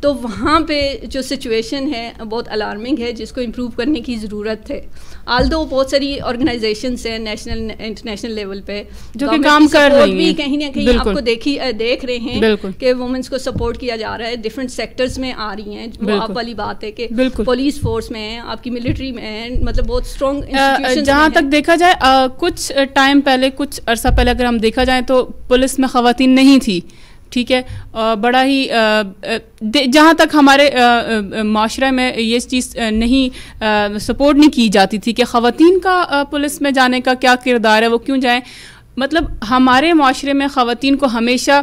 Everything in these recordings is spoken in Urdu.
تو وہاں پہ جو سچویشن ہے بہت الارمنگ ہے، جس کو امپروو کرنے کی ضرورت ہے. آلدو بہت ساری آرگنائزیشنس ہیں نیشنل انٹرنیشنل لیول پہ جو کہ کام کر رہی ہیں، کہیں نہ کہیں آپ کو دیکھ رہے ہیں کہ وومنس کو سپورٹ کیا جا رہا ہے، ڈفرینٹ سیکٹرز میں آ رہی ہیں. وہ آپ والی بات ہے کہ پولیس فورس میں ہیں، آپ کی ملٹری میں ہیں، مطلب بہت اسٹرانگ انسٹیٹیوشنز. جہاں تک دیکھا جائے کچھ ٹائم پہلے، کچھ عرصہ پہلے اگر ہم دیکھا جائے تو پولیس میں خواتین نہیں تھی. ٹھیک ہے، بڑا ہی جہاں تک ہمارے معاشرے میں یہ چیز نہیں سپورٹ نہیں کی جاتی تھی کہ خواتین کا پولیس میں جانے کا کیا کردار ہے، وہ کیوں جائیں. مطلب ہمارے معاشرے میں خواتین کو ہمیشہ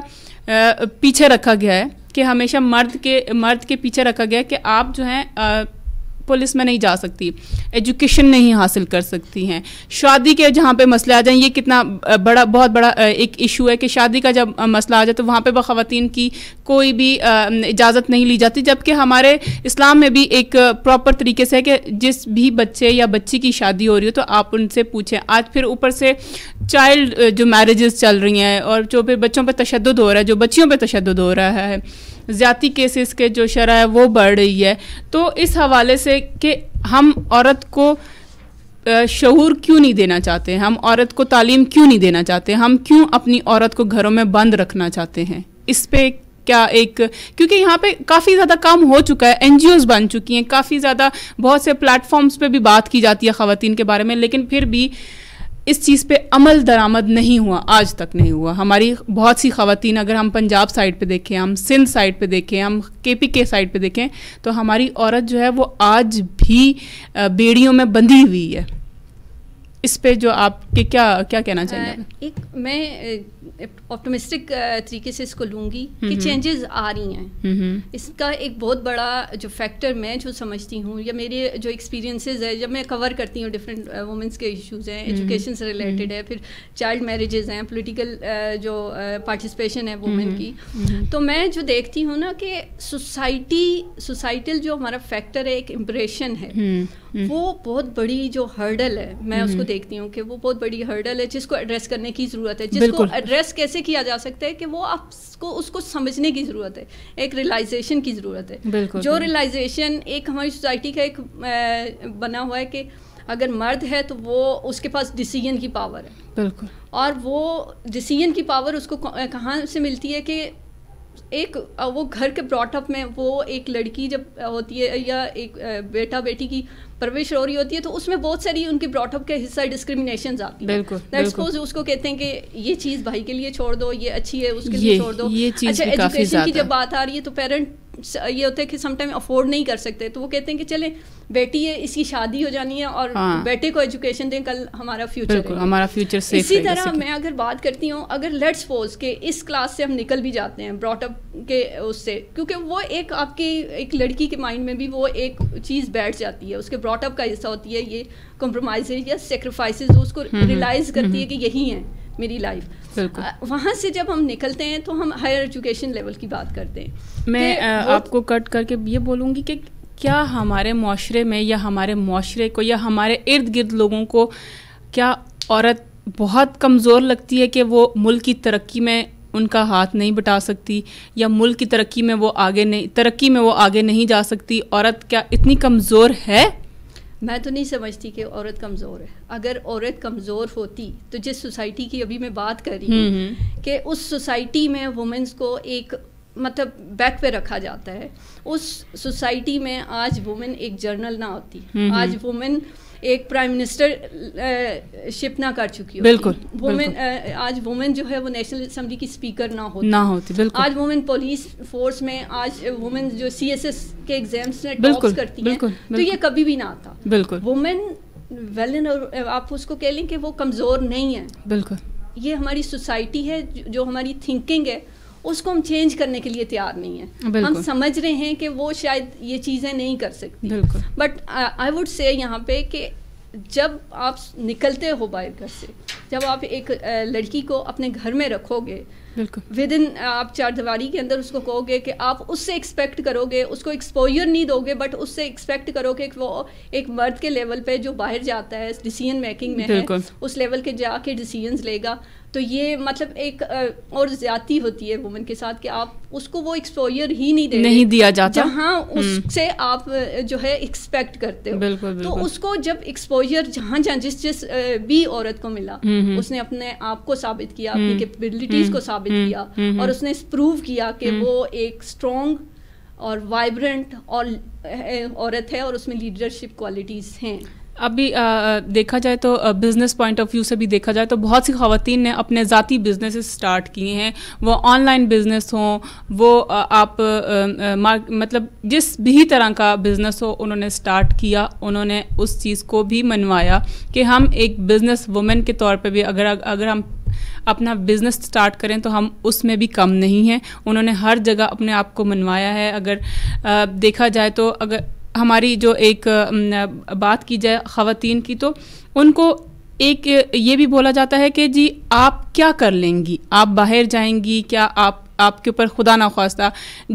پیچھے رکھا گیا ہے، کہ ہمیشہ مرد کے پیچھے رکھا گیا ہے کہ آپ جو ہیں پولیس میں نہیں جا سکتی، ایجوکیشن نہیں حاصل کر سکتی ہیں. شادی کے جہاں پہ مسئلے آ جائیں، یہ کتنا بہت بڑا ایک ایشو ہے کہ شادی کا جب مسئلہ آ جائے تو وہاں پہ خواتین کی کوئی بھی اجازت نہیں لی جاتی. جبکہ ہمارے اسلام میں بھی ایک پراپر طریقے سے ہے کہ جس بھی بچے یا بچی کی شادی ہو رہی ہو تو آپ ان سے پوچھیں. آج پھر اوپر سے چائلڈ جو میرجز چل رہی ہیں اور جو پھر بچوں پہ تشدد ہو رہا ہے، جو بچیوں پہ تشدد ہو رہا ہے، زیادتی کیسز کے جو شرح ہے وہ بڑھ رہی ہے. تو اس حوالے سے کہ ہم عورت کو شعور کیوں نہیں دینا چاہتے، ہم عورت کو تعلیم کیوں نہیں دینا چاہتے، ہم کیوں اپنی عورت کو گھروں میں بند رکھنا چاہتے ہیں، اس پہ کیا ایک، کیونکہ یہاں پہ کافی زیادہ کام ہو چکا ہے، NGOs بن چکی ہیں، کافی زیادہ بہت سے پلیٹ فارمز پہ بھی بات کی جاتی ہے خواتین کے بارے میں، لیکن پھر بھی اس چیز پہ عمل درآمد نہیں ہوا، آج تک نہیں ہوا. ہماری بہت سی خواتین، اگر ہم پنجاب سائڈ پہ دیکھیں، ہم سندھ سائڈ پہ دیکھیں، ہم KPK سائڈ پہ دیکھیں تو ہماری عورت جو ہے وہ آج بھی بیڑیوں میں بندھی ہوئی ہے. اس پہ جو آپ کے کیا کہنا چاہیں گے؟ ایک میں آپٹمسٹک طریقے سے اس کو لوں گی کہ چینجز آ رہی ہیں. اس کا ایک بہت بڑا جو فیکٹر میں جو سمجھتی ہوں، یا میرے جو ایکسپیرینسز ہے جب میں کور کرتی ہوں ڈفرینٹ وومنس کے ایشوز ہیں، ایجوکیشن سے ریلیٹڈ ہے، پھر چائلڈ میرجز ہیں، پولیٹیکل جو پارٹیسپیشن ہے وومن کی، تو میں جو دیکھتی ہوں نا کہ سوسائٹل جو ہمارا فیکٹر ہے، ایک امپریشن ہے، وہ بہت بڑی جو ہرڈل ہے، میں اس کو دیکھتی ہوں کہ وہ بہت بڑی ہرڈل ہے جس کو ایڈریس کرنے کی ضرورت ہے. جس کو ایڈریس کیسے کیا جا سکتا ہے کہ وہ آپ کو اس کو سمجھنے کی ضرورت ہے، ایک ریلائزیشن کی ضرورت ہے. جو ریلائزیشن ایک ہماری سوسائٹی کا ایک بنا ہوا ہے کہ اگر مرد ہے تو وہ اس کے پاس ڈیسیژن کی پاور ہے. بالکل. اور وہ ڈیسیژن کی پاور اس کو کہاں سے ملتی ہے کہ ایک وہ گھر کے براٹ اپ میں، وہ ایک لڑکی جب ہوتی ہے یا ایک بیٹا بیٹی کی پرورش ہو رہی ہوتی ہے تو اس میں بہت ساری ان کے براٹ اپ کے حصہ ڈسکریمنیشنز آتی ہیں. بالکل. اس کو کہتے ہیں کہ یہ چیز بھائی کے لیے چھوڑ دو، یہ اچھی ہے اس کے لیے چھوڑ دو. اچھا، ایجوکیشن کی جب بات آ رہی ہے تو پیرنٹ یہ ہوتا ہے کہ سم ٹائم افورڈ نہیں کر سکتے، تو وہ کہتے ہیں کہ چلیں بیٹی ہے، اس کی شادی ہو جانی ہے اور بیٹے کو ایجوکیشن دیں، کل ہمارا فیوچر ہے، ہمارا فیوچر سیف. اسی طرح میں اگر بات کرتی ہوں، اگر لیٹس سپوز کہ اس کلاس سے ہم نکل بھی جاتے ہیں براٹ اپ کے اس سے، کیونکہ وہ ایک آپ کی ایک لڑکی کے مائنڈ میں بھی وہ ایک چیز بیٹھ جاتی ہے، اس کے براٹ اپ کا حصہ ہوتی ہے یہ کمپرومائز یا سیکریفائسز، اس کو ریلائز کرتی ہے کہ یہی ہیں میری لائف. وہاں سے جب ہم نکلتے ہیں تو ہم ہائر ایجوکیشن لیول کی بات کرتے ہیں. میں آپ کو کٹ کر کے یہ بولوں گی کہ کیا ہمارے معاشرے میں یا ہمارے معاشرے کو یا ہمارے ارد گرد لوگوں کو کیا عورت بہت کمزور لگتی ہے کہ وہ ملک کی ترقی میں ان کا ہاتھ نہیں بٹا سکتی، یا ملک کی ترقی میں وہ آگے نہیں جا سکتی؟ عورت کیا اتنی کمزور ہے؟ میں تو نہیں سمجھتی کہ عورت کمزور ہے. اگر عورت کمزور ہوتی تو جس سوسائٹی کی ابھی میں بات کر رہی ہوں کہ اس سوسائٹی میں وومنس کو ایک مطلب بیک پہ رکھا جاتا ہے، اس سوسائٹی میں آج وومن ایک جرنل نہ ہوتی، آج وومن ایک پرائم منسٹر شپ نہ کر چکی ہوتی. بالکل. وومن آج وومن جو ہے وہ نیشنل اسمبلی کی اسپیکر نہ ہوتی. بالکل. آج وومن پولیس فورس میں، آج وومن جو CSS کے ایگزامس میں ٹاپس کرتی ہیں، تو یہ کبھی بھی نہ آتا. بالکل. وومن ویلن، آپ اس کو کہہ لیں کہ وہ کمزور نہیں ہے. بالکل. یہ ہماری سوسائٹی ہے، جو ہماری تھنکنگ ہے اس کو ہم چینج کرنے کے لیے تیار نہیں ہیں. ہم سمجھ رہے ہیں کہ وہ شاید یہ چیزیں نہیں کر سکتی. بٹ آئی ووڈ سے یہاں پہ کہ جب آپ نکلتے ہو باہر گھر سے، جب آپ ایک لڑکی کو اپنے گھر میں رکھو گے ود ان آپ چار دیواری کے اندر اس کو کہو گے کہ آپ اس سے ایکسپیکٹ کرو گے, اس کو ایکسپوجر نہیں دو گے, بٹ اس سے ایکسپیکٹ کرو کہ وہ ایک مرد کے لیول پہ جو باہر جاتا ہے ڈیسیژن میکنگ میں ہے, اس لیول کے جا کے ڈیسیژنز لے گا. تو یہ مطلب ایک اور زیادتی ہوتی ہے وومن کے ساتھ کہ آپ اس کو وہ ایکسپوجر ہی نہیں دیا جاتا جہاں اس سے آپ جو ہے ایکسپیکٹ کرتے ہو. تو اس کو جب ایکسپوجر جہاں جس بھی عورت کو ملا, اس نے اپنے آپ کو ثابت کیا, اپنی کیپیبلٹیز کو ثابت کیا, اور اس نے پروو کیا کہ وہ ایک اسٹرانگ اور وائبرنٹ اور عورت ہے, اور اس میں لیڈرشپ کوالٹیز ہیں. ابھی دیکھا جائے تو بزنس پوائنٹ آف ویو سے بھی دیکھا جائے تو بہت سی خواتین نے اپنے ذاتی بزنس اسٹارٹ کیے ہیں, وہ آن لائن بزنس ہوں, وہ آپ مطلب جس بھی طرح کا بزنس ہو انہوں نے اسٹارٹ کیا, انہوں نے اس چیز کو بھی منوایا کہ ہم ایک بزنس وومن کے طور پہ بھی اگر ہم اپنا بزنس اسٹارٹ کریں تو ہم اس میں بھی کم نہیں ہیں. انہوں نے ہر جگہ اپنے آپ کو منوایا ہے. اگر دیکھا جائے تو اگر ہماری جو ایک بات کی جائے خواتین کی, تو ان کو ایک یہ بھی بولا جاتا ہے کہ جی آپ کیا کر لیں گی, آپ باہر جائیں گی کیا, آپ کے اوپر خدا نخواستہ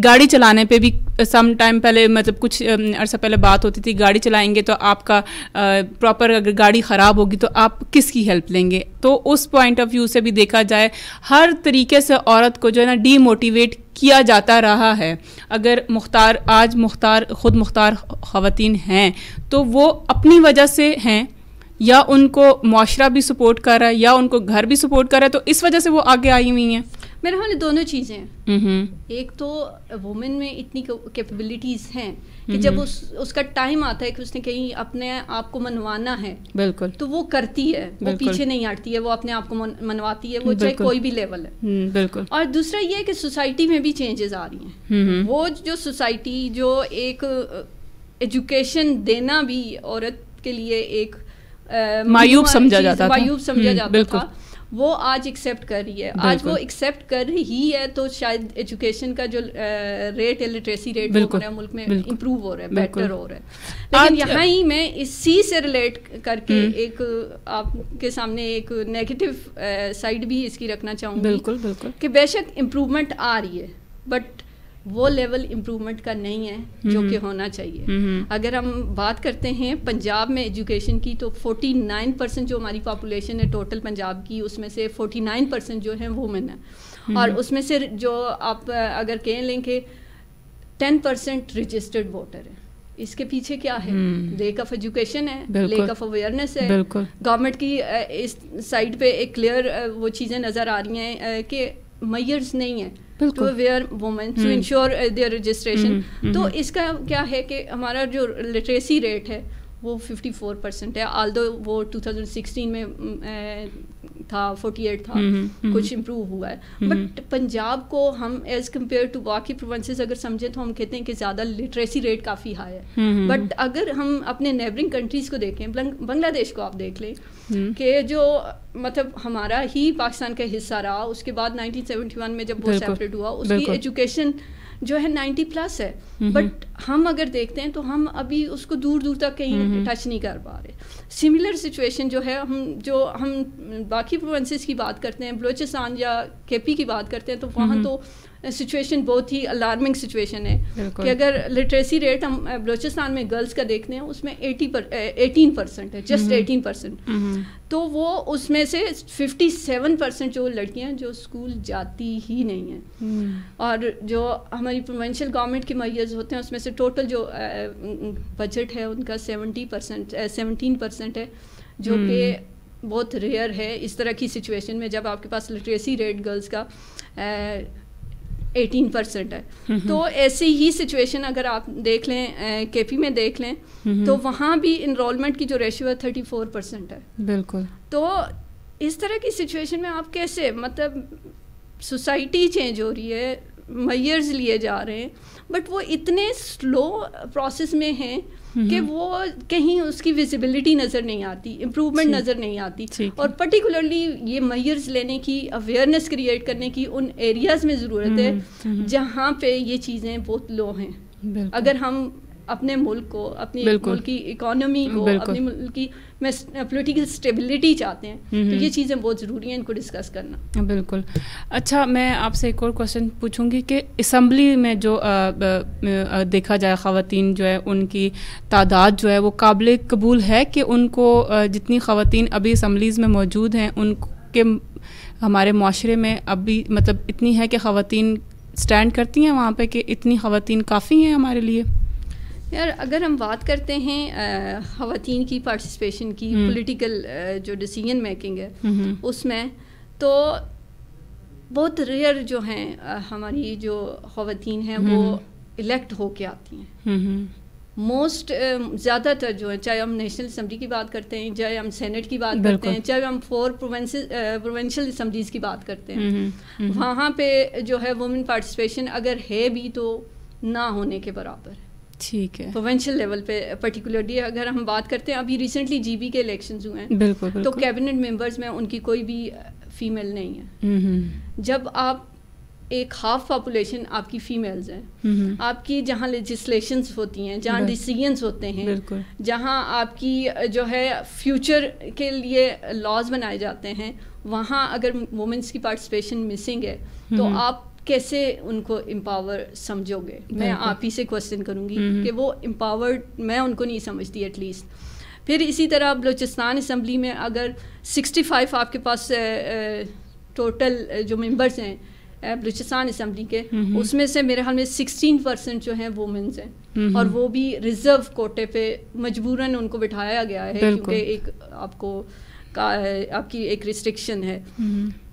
گاڑی چلانے پہ بھی سم ٹائم پہلے مطلب کچھ عرصہ پہلے بات ہوتی تھی, گاڑی چلائیں گے تو آپ کا پراپر اگر گاڑی خراب ہوگی تو آپ کس کی ہیلپ لیں گے. تو اس پوائنٹ آف ویو سے بھی دیکھا جائے ہر طریقے سے عورت کو جو ہے نا ڈی موٹیویٹ کیا جاتا رہا ہے. اگر خود مختار خواتین ہیں تو وہ اپنی وجہ سے ہیں, یا ان کو معاشرہ بھی سپورٹ کر رہا ہے, یا ان کو گھر بھی سپورٹ کر رہا ہے, تو اس وجہ سے وہ آگے آئی ہوئی ہیں. میرے خیال میں دونوں چیزیں ہیں. ایک تو وومن میں اتنی کیپیبلٹیز ہیں کہ جب اس کا ٹائم آتا ہے کہ اس نے کہیں اپنے آپ کو منوانا ہے, بالکل, تو وہ کرتی ہے, وہ پیچھے نہیں ہٹتی ہے, وہ اپنے آپ کو منواتی ہے, وہ چاہے کوئی بھی لیول ہے. بالکل. اور دوسرا یہ ہے کہ سوسائٹی میں بھی چینجز آ رہی ہیں. وہ جو سوسائٹی جو ایک ایجوکیشن دینا بھی عورت کے لیے ایک معیوب سمجھا جاتا تھا, وہ آج ایکسیپٹ کر رہی ہے. آج وہ ایکسیپٹ کر رہی ہے تو شاید ایجوکیشن کا جو ریٹ ہے, لٹریسی ریٹ وہ ہمارے ملک میں امپروو ہو رہا ہے, بیٹر ہو رہا ہے. لیکن یہاں ہی میں اسی سے ریلیٹ کر کے ایک آپ کے سامنے ایک نیگیٹو سائڈ بھی اس کی رکھنا چاہوں گی کہ بے شک امپروومنٹ آ رہی ہے, بٹ وہ لیول امپروومنٹ کا نہیں ہے جو کہ ہونا چاہیے. اگر ہم بات کرتے ہیں پنجاب میں ایجوکیشن کی, تو 49% جو ہماری پاپولیشن ہے ٹوٹل پنجاب کی, اس میں سے 49% جو ہیں وومن ہیں, اور اس میں سے جو آپ اگر کہہ لیں کہ 10% رجسٹرڈ ووٹر ہیں. اس کے پیچھے کیا ہے؟ لیک آف ایجوکیشن ہے, لیک آف اویئرنیس ہے. گورنمنٹ کی اس سائڈ پہ ایک کلیئر وہ چیزیں نظر آ رہی ہیں کہ میئرز نہیں ہیں to aware women to ensure their registration. تو اس کا کیا ہے کہ ہمارا جو لٹریسی ریٹ ہے وہ 54% ہے, آلدو وہ 2016 میں تھا 48 تھا, کچھ امپروو ہوا ہے. بٹ پنجاب کو ہم ایز کمپیئر ٹو باقی پروونسز اگر سمجھیں تو ہم کہتے ہیں کہ زیادہ لٹریسی ریٹ کافی ہائی ہے. بٹ اگر ہم اپنے نیبرنگ کنٹریز کو دیکھیں, بنگلہ دیش کو آپ دیکھ لیں کہ جو مطلب ہمارا ہی پاکستان کا حصہ رہا, اس کے بعد 1971 میں جب وہ سیپریٹ ہوا, اس کی ایجوکیشن جو ہے 90+ ہے. بٹ ہم اگر دیکھتے ہیں تو ہم ابھی اس کو دور دور تک کہیں ٹچ نہیں کر پا رہے. سملر سچویشن جو ہے, ہم باقی پروونسز کی بات کرتے ہیں, بلوچستان یا کے پی کی بات کرتے ہیں, تو وہاں تو سچویشن بہت ہی الارمنگ سچویشن ہے کہ اگر لٹریسی ریٹ ہم بلوچستان میں گرلس کا دیکھتے ہیں اس میں 18% ہے, جسٹ 18%. تو وہ اس میں سے 57% جو لڑکیاں جو اسکول جاتی ہی نہیں ہیں. اور جو ہماری پروونشل گورنمنٹ کے میئرز ہوتے ہیں اس میں سے ٹوٹل جو بجٹ ہے ان کا 17% ہے, جو کہ بہت ریئر ہے اس طرح کی سچویشن میں جب آپ کے پاس لٹریسی ریٹ گرلس کا 18% ہے. تو ایسی ہی سچویشن اگر آپ دیکھ لیں کے پی میں دیکھ لیں تو وہاں بھی انرولمنٹ کی جو ریشیو ہے 34% ہے. بالکل. تو اس طرح کی سچویشن میں آپ کیسے, مطلب سوسائٹی چینج ہو رہی ہے, میئرز لیے جا رہے ہیں, بٹ وہ اتنے سلو پروسیس میں ہیں کہ وہ کہیں اس کی ویزیبلٹی نظر نہیں آتی, امپروومنٹ نظر نہیں آتی. اور پرٹیکولرلی یہ میئرز لینے کی, اویئرنیس کریٹ کرنے کی ان ایریاز میں ضرورت ہے جہاں پہ یہ چیزیں بہت لو ہیں. اگر ہم اپنے ملک کو، اپنی ملک کی اکانومی کو، اپنی ملک کی پولیٹیکل اسٹیبلٹی چاہتے ہیں، تو یہ چیزیں بہت ضروری ہیں ان کو ڈسکس کرنا. بالکل. اچھا میں آپ سے ایک اور کوشچن پوچھوں گی کہ اسمبلی میں جو دیکھا جائے خواتین جو ہے ان کی تعداد جو ہے وہ قابل قبول ہے کہ ان کو جتنی خواتین ابھی اسمبلیز میں موجود ہیں ان کے ہمارے معاشرے میں ابھی مطلب اتنی ہے کہ خواتین اسٹینڈ کرتی ہیں وہاں پہ کہ اتنی خواتین کافی ہیں ہمارے لیے؟ یار اگر ہم بات کرتے ہیں خواتین کی پارٹیسپیشن کی پولیٹیکل جو ڈیسیژن میکنگ ہے اس میں، تو بہت ریئر جو ہیں ہماری جو خواتین ہیں وہ الیکٹ ہو کے آتی ہیں. موسٹ زیادہ تر جو ہے، چاہے ہم نیشنل اسمبلی کی بات کرتے ہیں، چاہے ہم سینٹ کی بات کرتے ہیں، چاہے ہم 4 پروونشل اسمبلیز کی بات کرتے ہیں، وہاں پہ جو ہے وومن پارٹیسپیشن اگر ہے بھی تو نہ ہونے کے برابر ہے. ٹھیک ہے. پروونشل لیول پہ پرٹیکولرلی اگر ہم بات کرتے ہیں، ابھی ریسنٹلی جی بی کے الیکشنز ہوئے ہیں، تو کیبنٹ ممبرز میں ان کی کوئی بھی فیمیل نہیں ہے. جب آپ ایک ہاف پاپولیشن آپ کی فیمیلز ہیں، آپ کی جہاں لیجسلیشنز ہوتی ہیں، جہاں ڈیسیژنز ہوتے ہیں، جہاں آپ کی جو ہے فیوچر کے لیے لاز بنائے جاتے ہیں، وہاں اگر وومنس کی پارٹیسپیشن مسنگ ہے تو آپ کیسے ان کو امپاور سمجھو گے؟ میں آپ ہی سے کوشچن کروں گی کہ وہ امپاورڈ میں ان کو نہیں سمجھتی ایٹ لیسٹ. پھر اسی طرح بلوچستان اسمبلی میں اگر 65 آپ کے پاس ٹوٹل جو ممبرس ہیں بلوچستان اسمبلی کے، اس میں سے میرے خیال میں 16% جو ہیں وومنز ہیں، اور وہ بھی ریزرو کوٹے پہ مجبوراً ان کو بٹھایا گیا ہے کیونکہ ایک آپ کی ایک ریسٹرکشن ہے.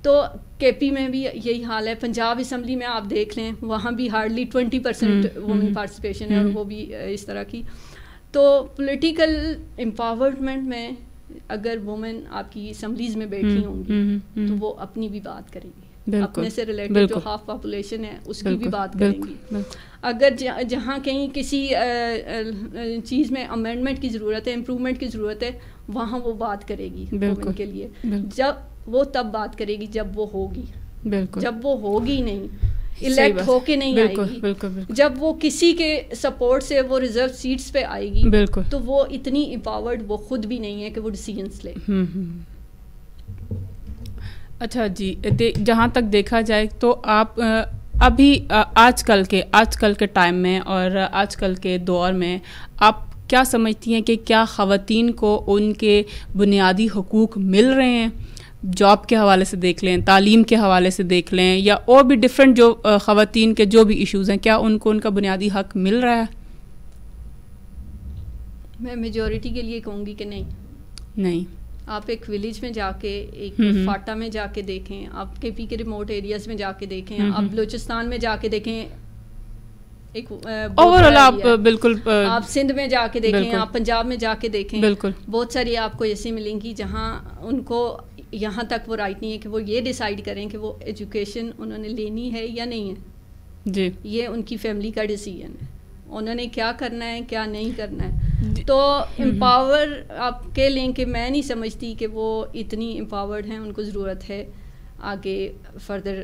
تو کے پی میں بھی یہی حال ہے. پنجاب اسمبلی میں آپ دیکھ لیں، وہاں بھی ہارڈلی 20% وومن پارٹیسپیشن ہے، اور وہ بھی اس طرح کی. تو پولیٹیکل امپاورمنٹ میں اگر وومن آپ کی اسمبلیز میں بیٹھی ہوں گی تو وہ اپنی بھی بات کریں گی، اپنے سے ریلیٹڈ جو ہاف پاپولیشن ہے اس کی بھی بات کریں گی. اگر جہاں کہیں کسی چیز میں امینڈمنٹ کی ضرورت ہے، امپرومنٹ کی ضرورت ہے، وہاں وہ بات کرے گی وومن کے لیے. جب وہ تب بات کرے گی جب وہ ہوگی. جب وہ ہوگی نہیں، الیکٹ ہو کے نہیں آئے گی، جب وہ کسی کے سپورٹ سے وہ ریزرو سیٹس پہ آئے گی، تو وہ اتنی امپاورڈ وہ خود بھی نہیں ہے کہ وہ ڈیسیژنس لے. اچھا جی، جہاں تک دیکھا جائے تو آپ ابھی آج کل کے ٹائم میں اور آج کل کے دور میں آپ کیا سمجھتی ہیں کہ کیا خواتین کو ان کے بنیادی حقوق مل رہے ہیں؟ جاب کے حوالے سے دیکھ لیں، تعلیم کے حوالے سے دیکھ لیں، یا اور بھی ڈفرینٹ جو خواتین کے جو بھی ایشوز ہیں، کیا ان کو ان کا بنیادی حق مل رہا ہے؟ میں میجورٹی کے لیے کہوں گی کہ نہیں. آپ ایک ولیج میں جا کے، ایک فاٹا میں جا کے دیکھیں، آپ کے پی کے ریموٹ ایریاز میں جا کے دیکھیں، آپ بلوچستان میں جا کے دیکھیں، ایک اوورآل آپ بالکل آپ سندھ میں جا کے دیکھیں، آپ پنجاب میں جا کے دیکھیں، بہت ساری آپ کو ایسی ملیں گی جہاں ان کو یہاں تک وہ رائٹ نہیں ہے کہ وہ یہ ڈیسائیڈ کریں کہ وہ ایجوکیشن انہوں نے لینی ہے یا نہیں ہے. جی، یہ ان کی فیملی کا ڈیسیژن ہے، انہوں نے کیا کرنا ہے کیا نہیں کرنا ہے. تو امپاور آپ کہہ لیں کہ میں نہیں سمجھتی کہ وہ اتنی امپاورڈ ہیں. ان کو ضرورت ہے آگے فردر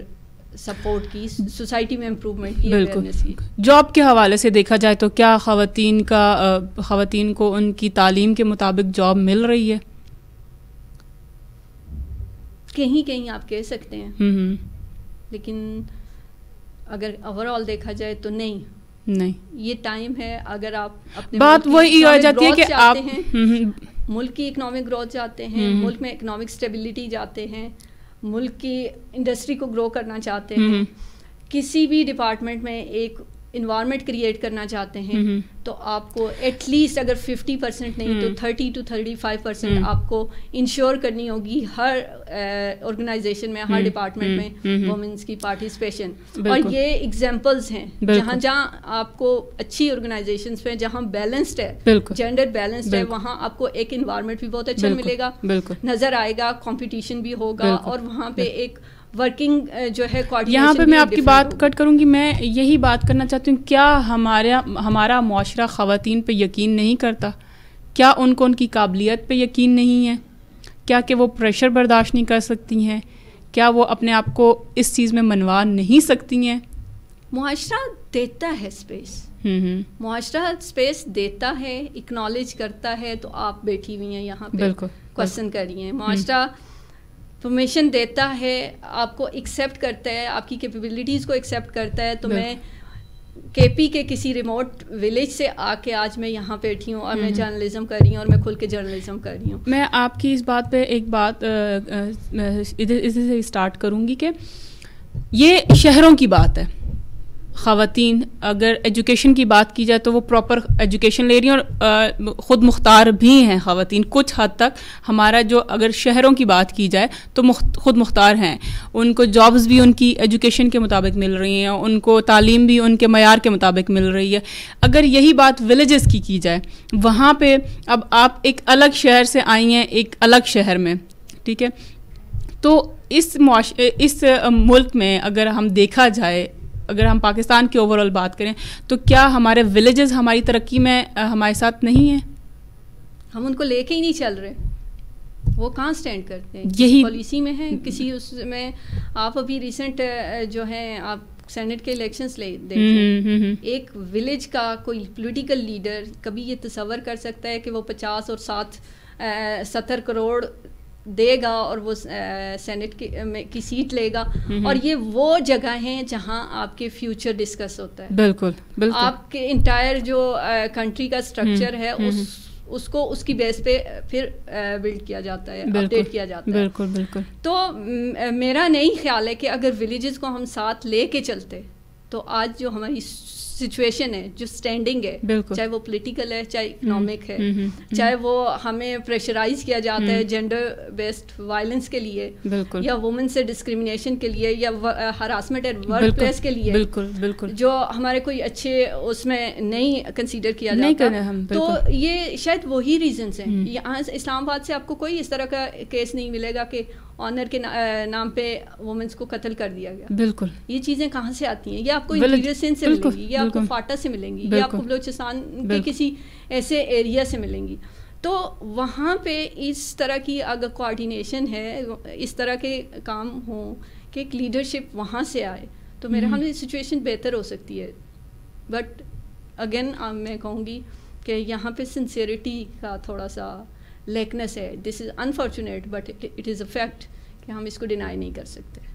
سپورٹ کی، سوسائٹی میں امپروومنٹ کی، اویئرنیس کی. جاب کے حوالے سے دیکھا جائے تو کیا خواتین کو ان کی تعلیم کے مطابق جاب مل رہی ہے؟ کہیں کہیں آپ کہہ سکتے ہیں، لیکن اگر اوور آل دیکھا جائے تو نہیں. یہ ٹائم ہے، اگر آپ اپنے بات وہی آ جاتی ہے کہ آپ ملک کی اکنامک گروتھ چاہتے ہیں، ملک میں اکنامک اسٹیبلٹی چاہتے ہیں، ملک کی انڈسٹری کو گرو کرنا چاہتے ہیں، کسی بھی ڈپارٹمنٹ میں ایک انوائرمنٹ کریٹ کرنا چاہتے ہیں، تو آپ کو ایٹ لیسٹ اگر 50% نہیں تو 30 to 35% آپ کو انشور کرنی ہوگی ہر آرگنائزیشن میں، ہر ڈپارٹمنٹ میں وومنس کی پارٹیسپیشن. اور یہ ایگزامپلز ہیں جہاں جہاں آپ کو اچھی آرگنائزیشنس میں جہاں بیلنسڈ ہے، جینڈر بیلنسڈ ہے، وہاں آپ کو ایک انوائرمنٹ بھی بہت اچھا ملے گا، نظر آئے گا، کمپٹیشن بھی ہوگا، اور وہاں پہ ایک ورکنگ جو ہے. یہاں پہ میں آپ کی بات کٹ کروں گی. میں یہی بات کرنا چاہتی ہوں، کیا ہمارا معاشرہ خواتین پہ یقین نہیں کرتا؟ کیا ان کو ان کی قابلیت پہ یقین نہیں ہے؟ کیا کہ وہ پریشر برداشت نہیں کر سکتی ہیں؟ کیا وہ اپنے آپ کو اس چیز میں منوا نہیں سکتی ہیں؟ معاشرہ دیتا ہے اسپیس، معاشرہ اسپیس دیتا ہے, اکنالج کرتا ہے, تو آپ بیٹھی ہوئی ہیں یہاں پہ کوشچن کر رہی ہیں. معاشرہ پرمیشن دیتا ہے, آپ کو ایکسیپٹ کرتا ہے, آپ کی کیپیبلٹیز کو ایکسیپٹ کرتا ہے. تو میں کے پی کے کسی ریموٹ ولیج سے آ کے آج میں یہاں بیٹھی ہوں اور میں جرنلزم کر رہی ہوں, اور میں کھل کے جرنلزم کر رہی ہوں. میں آپ کی اس بات پہ ایک بات ادھر سے اسٹارٹ کروں گی کہ یہ شہروں کی بات ہے. خواتین اگر ایجوکیشن کی بات کی جائے تو وہ پراپر ایجوکیشن لے رہی ہیں اور خود مختار بھی ہیں خواتین کچھ حد تک. ہمارا جو اگر شہروں کی بات کی جائے تو خود مختار ہیں, ان کو جابز بھی ان کی ایجوکیشن کے مطابق مل رہی ہیں, ان کو تعلیم بھی ان کے معیار کے مطابق مل رہی ہے. اگر یہی بات ولیجز کی جائے, وہاں پہ اب آپ ایک الگ شہر سے آئی ہیں ایک الگ شہر میں, ٹھیک ہے, تو اس ملک میں اگر ہم دیکھا جائے, اگر ہم پاکستان کی اوور آل بات کریں, تو کیا ہمارے ولیجز ہماری ترقی میں ہمارے ساتھ نہیں ہیں؟ ہم ان کو لے کے ہی نہیں چل رہے, وہ کہاں اسٹینڈ کرتے ہیں؟ یہی پالیسی میں ہیں کسی اس میں. آپ ابھی ریسنٹ جو ہے آپ سینٹ کے الیکشنز لے دیکھیں, ایک ولیج کا کوئی پولیٹیکل لیڈر کبھی یہ تصور کر سکتا ہے کہ وہ 50 اور 70 کروڑ دے گا اور وہ سینٹ کی سیٹ لے گا؟ اور یہ وہ جگہ ہیں جہاں آپ کے فیوچر ڈسکس ہوتا ہے. بالکل بالکل. آپ کے انٹائر جو کنٹری کا اسٹرکچر ہے اس کو اس کی بیس پہ پھر بلڈ کیا جاتا ہے, اپڈیٹ کیا جاتا ہے. بالکل بالکل. تو میرا نہیں خیال ہے کہ اگر ولیجز کو ہم ساتھ لے کے چلتے تو آج جو ہماری سچویشن ہے, جو اسٹینڈنگ ہے, چاہے وہ پولیٹیکل ہے, چاہے اکنامک ہے, چاہے وہ ہمیں پریشرائز کیا جاتا ہے جینڈر بیسڈ وائلنس کے لیے, یا وومن سے ڈسکریمنیشن کے لیے, یا ہراسمنٹ ایٹ ورک پلیس کے لیے, جو ہمارے کوئی اچھے اس میں نہیں کنسیڈر کیا جاتا. تو یہ شاید وہی ریزنس ہیں. یہاں اسلام آباد سے آپ کو کوئی اس طرح کا کیس نہیں ملے گا کہ آنر کے نام پہ وومنس کو قتل کر دیا گیا. بالکل. یہ چیزیں کہاں سے آتی ہیں؟ یہ آپ کو انٹیریئر سندھ سے ملیں گی, یا آپ کو فاٹا سے ملیں گی, یا آپ کو بلوچستان کے کسی ایسے ایریا سے ملیں گی. تو وہاں پہ اس طرح کی اگر کوآرڈینیشن ہے, اس طرح کے کام ہوں کہ ایک لیڈرشپ وہاں سے آئے, تو میرے خیال میں سچویشن بہتر ہو سکتی ہے. بٹ اگین میں کہوں گی کہ یہاں پہ سنسیئرٹی کا تھوڑا سا لیکنس ہے. This is unfortunate but it is a fact کہ ہم اس کو ڈینائی نہیں کر سکتے.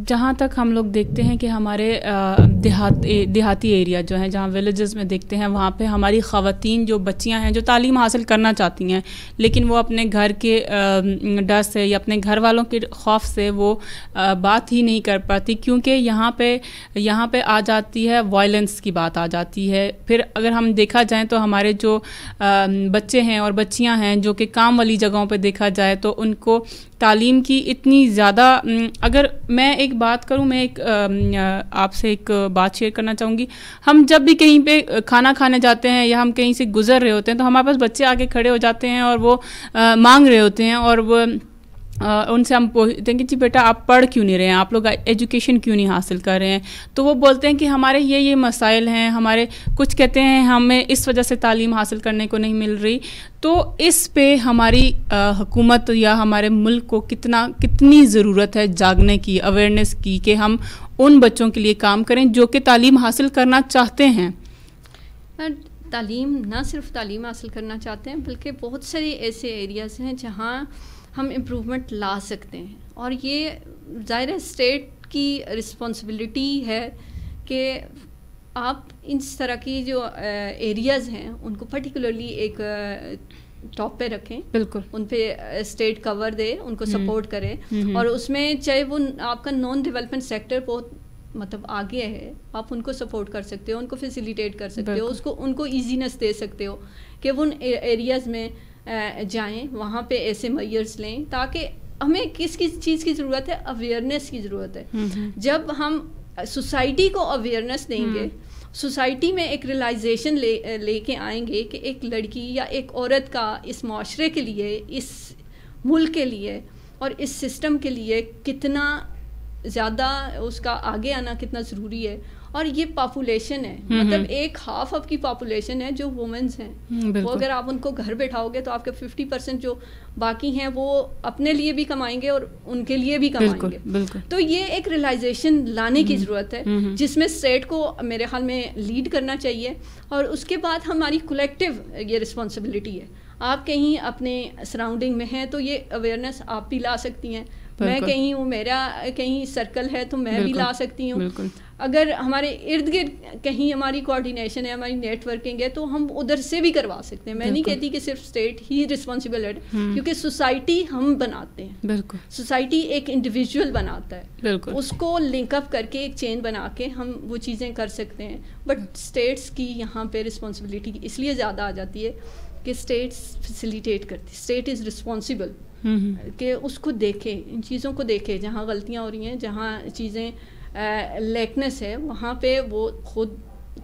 جہاں تک ہم لوگ دیکھتے ہیں کہ ہمارے دیہاتی ایریا جو ہیں, جہاں ولیجز میں دیکھتے ہیں, وہاں پہ ہماری خواتین جو بچیاں ہیں جو تعلیم حاصل کرنا چاہتی ہیں, لیکن وہ اپنے گھر کے ڈر سے یا اپنے گھر والوں کے خوف سے وہ بات ہی نہیں کر پاتی, کیونکہ یہاں پہ آ جاتی ہے وائلنس کی بات آ جاتی ہے. پھر اگر ہم دیکھا جائیں تو ہمارے جو بچے ہیں اور بچیاں ہیں جو کہ کام والی جگہوں پہ دیکھا جائے تو ان کو تعلیم کی اتنی زیادہ, اگر میں ایک بات کروں, میں ایک آپ سے ایک بات شیئر کرنا چاہوں گی. ہم جب بھی کہیں پہ کھانا کھانے جاتے ہیں یا ہم کہیں سے گزر رہے ہوتے ہیں تو ہمارے پاس بچے آگے کھڑے ہو جاتے ہیں اور وہ مانگ رہے ہوتے ہیں, اور وہ ان سے ہم پوچھتے ہیں کہ جی بیٹا آپ پڑھ کیوں نہیں رہے ہیں, آپ لوگ ایجوکیشن کیوں نہیں حاصل کر رہے ہیں؟ تو وہ بولتے ہیں کہ ہمارے یہ مسائل ہیں, ہمارے کچھ کہتے ہیں ہمیں اس وجہ سے تعلیم حاصل کرنے کو نہیں مل رہی. تو اس پہ ہماری حکومت یا ہمارے ملک کو کتنی ضرورت ہے جاگنے کی, اویئرنیس کی, کہ ہم ان بچوں کے لیے کام کریں جو کہ تعلیم حاصل کرنا چاہتے ہیں. تعلیم نہ صرف تعلیم حاصل کرنا چاہتے ہیں بلکہ بہت سارے ایسے ایریاز ہیں جہاں ہم امپرومنٹ لا سکتے ہیں, اور یہ ظاہر ہے اسٹیٹ کی رسپانسبلٹی ہے کہ آپ اس طرح کی جو ایریاز ہیں ان کو پرٹیکولرلی ایک ٹاپ پہ رکھیں. بالکل. ان پہ اسٹیٹ کور دے, ان کو سپورٹ کرے, اور اس میں چاہے وہ آپ کا نان ڈیولپمنٹ سیکٹر بہت مطلب آگے ہے, آپ ان کو سپورٹ کر سکتے ہو, ان کو فیسیلیٹیٹ کر سکتے ہو, ان کو ایزینس دے سکتے ہو کہ وہ ان ایریاز میں جائیں, وہاں پہ ایسے میئرز لیں, تاکہ ہمیں کس چیز کی ضرورت ہے, اویئرنیس کی ضرورت ہے. جب ہم سوسائٹی کو اویئرنیس دیں گے, سوسائٹی میں ایک ریلائزیشن لے کے آئیں گے کہ ایک لڑکی یا ایک عورت کا اس معاشرے کے لیے, اس ملک کے لیے اور اس سسٹم کے لیے کتنا زیادہ اس کا آگے آنا کتنا ضروری ہے, اور یہ پاپولیشن ہے, مطلب ایک ہاف آپ کی پاپولیشن ہے جو وومنس ہیں, وہ اگر آپ ان کو گھر بیٹھاؤ گے تو آپ کے 50% جو باقی ہیں وہ اپنے لیے بھی کمائیں گے اور ان کے لیے بھی کمائیں گے. تو یہ ایک ریلائزیشن لانے کی ضرورت ہے جس میں اسٹیٹ کو میرے خیال میں لیڈ کرنا چاہیے, اور اس کے بعد ہماری کولیکٹیو یہ رسپانسبلٹی ہے. آپ کہیں اپنے سراؤنڈنگ میں ہیں تو یہ اویئرنیس آپ بھی لا سکتی ہیں, میں کہیں ہوں, میرا کہیں سرکل ہے تو میں بھی لا سکتی ہوں. اگر ہمارے ارد گرد کہیں ہماری کوآرڈینیشن ہے, ہماری نیٹ ورکنگ ہے, تو ہم ادھر سے بھی کروا سکتے ہیں. میں نہیں کہتی کہ صرف اسٹیٹ ہی رسپانسبل ہے, کیونکہ سوسائٹی ہم بناتے ہیں, سوسائٹی ایک انڈیویجول بناتا ہے, اس کو لنک اپ کر کے ایک چین بنا کے ہم وہ چیزیں کر سکتے ہیں. بٹ اسٹیٹس کی یہاں پہ رسپانسبلٹی اس لیے زیادہ آ جاتی ہے کہ اسٹیٹس فیسیلیٹیٹ کرتی, اسٹیٹ از رسپانسبل کہ اس کو دیکھے, ان چیزوں کو دیکھے, جہاں غلطیاں ہو رہی ہیں, جہاں چیزیں لیکنس ہے, وہاں پہ وہ خود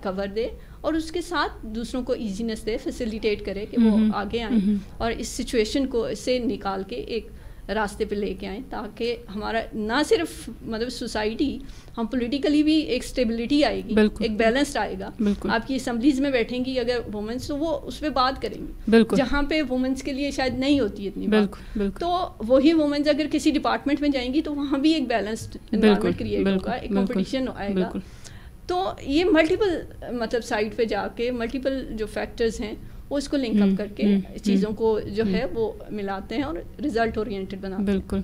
کور دے, اور اس کے ساتھ دوسروں کو ایزینس دے, فیسیلیٹیٹ کرے کہ وہ آگے آئیں اور اس سچویشن کو سے نکال کے ایک راستے پہ لے کے آئیں, تاکہ ہمارا نہ صرف مطلب سوسائٹی, ہم پولیٹیکلی بھی ایک اسٹیبلٹی آئے گی, ایک بیلنسڈ آئے گا. آپ کی اسمبلیز میں بیٹھیں گی اگر وومنس, تو وہ اس پہ بات کریں گی, جہاں پہ وومنس کے لیے شاید نہیں ہوتی اتنی بات. تو وہی وومنس اگر کسی ڈپارٹمنٹ میں جائیں گی تو وہاں بھی ایک بیلنسڈ انوائرمنٹ کریٹ ہوگا, ایک کمپٹیشن آئے گا. تو یہ ملٹیپل مطلب سائڈ پہ جا کے ملٹیپل جو فیکٹرز ہیں وہ اس کو لنک اپ کر کے چیزوں کو جو ہے وہ ملاتے ہیں اور ریزلٹ اورینٹڈ بناتے ہیں. بالکل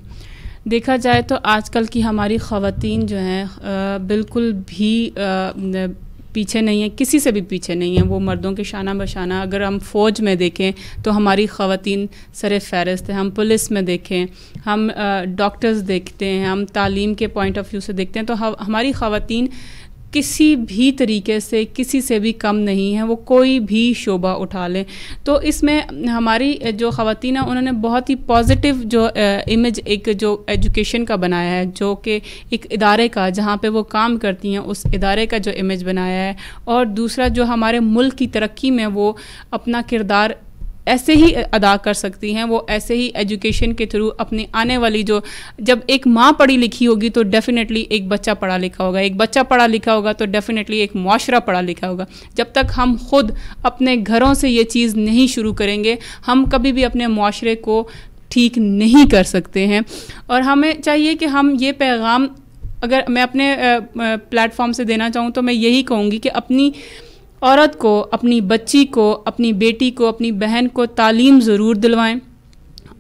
دیکھا جائے تو آج کل کی ہماری خواتین جو ہیں بالکل بھی پیچھے نہیں ہیں, کسی سے بھی پیچھے نہیں ہیں, وہ مردوں کے شانہ بشانہ. اگر ہم فوج میں دیکھیں تو ہماری خواتین سر فہرست ہیں, ہم پولیس میں دیکھیں, ہم ڈاکٹرز دیکھتے ہیں, ہم تعلیم کے پوائنٹ آف ویو سے دیکھتے ہیں, تو ہماری خواتین کسی بھی طریقے سے کسی سے بھی کم نہیں ہیں, وہ کوئی بھی شعبہ اٹھا لیں. تو اس میں ہماری جو خواتین ہیں انہوں نے بہت ہی پازیٹیو جو امیج ایک جو ایجوکیشن کا بنایا ہے, جو کہ ایک ادارے کا جہاں پہ وہ کام کرتی ہیں اس ادارے کا جو امیج بنایا ہے, اور دوسرا جو ہمارے ملک کی ترقی میں وہ اپنا کردار ایسے ہی ادا کر سکتی ہیں, وہ ایسے ہی ایجوکیشن کے تھرو اپنی آنے والی جو, جب ایک ماں پڑھی لکھی ہوگی تو ڈیفینیٹلی ایک بچہ پڑھا لکھا ہوگا, ایک بچہ پڑھا لکھا ہوگا تو ڈیفینیٹلی ایک معاشرہ پڑھا لکھا ہوگا. جب تک ہم خود اپنے گھروں سے یہ چیز نہیں شروع کریں گے, ہم کبھی بھی اپنے معاشرے کو ٹھیک نہیں کر سکتے ہیں. اور ہمیں چاہیے کہ ہم یہ پیغام, اگر میں اپنے پلیٹ فارم سے دینا چاہوں تو میں یہی کہوں گی کہ اپنی عورت کو, اپنی بچی کو, اپنی بیٹی کو, اپنی بہن کو تعلیم ضرور دلوائیں.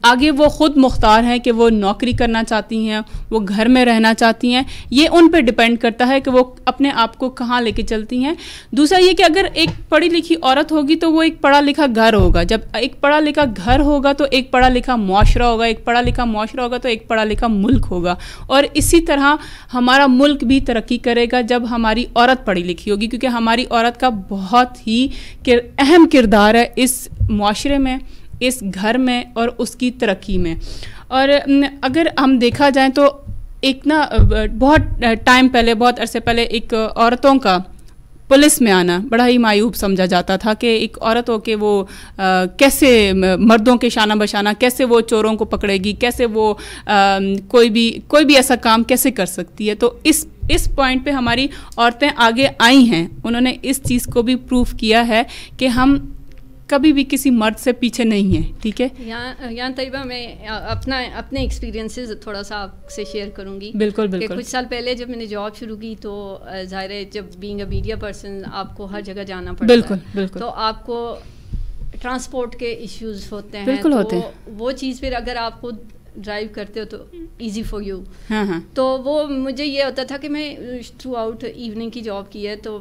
آگے وہ خود مختار ہیں کہ وہ نوکری کرنا چاہتی ہیں, وہ گھر میں رہنا چاہتی ہیں, یہ ان پہ ڈپینڈ کرتا ہے کہ وہ اپنے آپ کو کہاں لے کے چلتی ہیں. دوسرا یہ کہ اگر ایک پڑھی لکھی عورت ہوگی تو وہ ایک پڑھا لکھا گھر ہوگا, جب ایک پڑھا لکھا گھر ہوگا تو ایک پڑھا لکھا معاشرہ ہوگا, ایک پڑھا لکھا معاشرہ ہوگا تو ایک پڑھا لکھا ملک ہوگا. اور اسی طرح ہمارا ملک بھی ترقی کرے گا جب ہماری عورت پڑھی لکھی ہوگی, کیونکہ ہماری عورت کا بہت ہی اہم کردار ہے اس معاشرے میں, اس گھر میں اور اس کی ترقی میں. اور اگر ہم دیکھا جائیں تو ایک نا بہت ٹائم پہلے, بہت عرصے پہلے ایک عورتوں کا پولیس میں آنا بڑا ہی معیوب سمجھا جاتا تھا کہ ایک عورت ہو کے وہ کیسے مردوں کے شانہ بشانہ, کیسے وہ چوروں کو پکڑے گی, کیسے وہ کوئی بھی ایسا کام کیسے کر سکتی ہے. تو اس پوائنٹ پہ ہماری عورتیں آگے آئی ہیں, انہوں نے اس چیز کو بھی پروف کیا ہے کہ ہم کبھی بھی کسی مرد سے پیچھے نہیں ہیں. ٹھیک ہے, یہاں طیبہ میں اپنے ایکسپیرینسز تھوڑا سا آپ سے شیئر کروں گی. بالکل بالکل. کہ کچھ سال پہلے جب میں نے جاب شروع کی تو ظاہر ہے جب بینگ اے میڈیا پرسن آپ کو ہر جگہ جانا پڑتا ہے. بالکل بالکل. تو آپ کو ٹرانسپورٹ کے ایشوز ہوتے ہیں. بالکل ہوتے ہیں. وہ چیز پھر اگر آپ خود ڈرائیو کرتے ہو تو ایزی فار یو. تو وہ مجھے یہ ہوتا تھا کہ میں تھرو آؤٹ ایوننگ کی جاب کی ہے, تو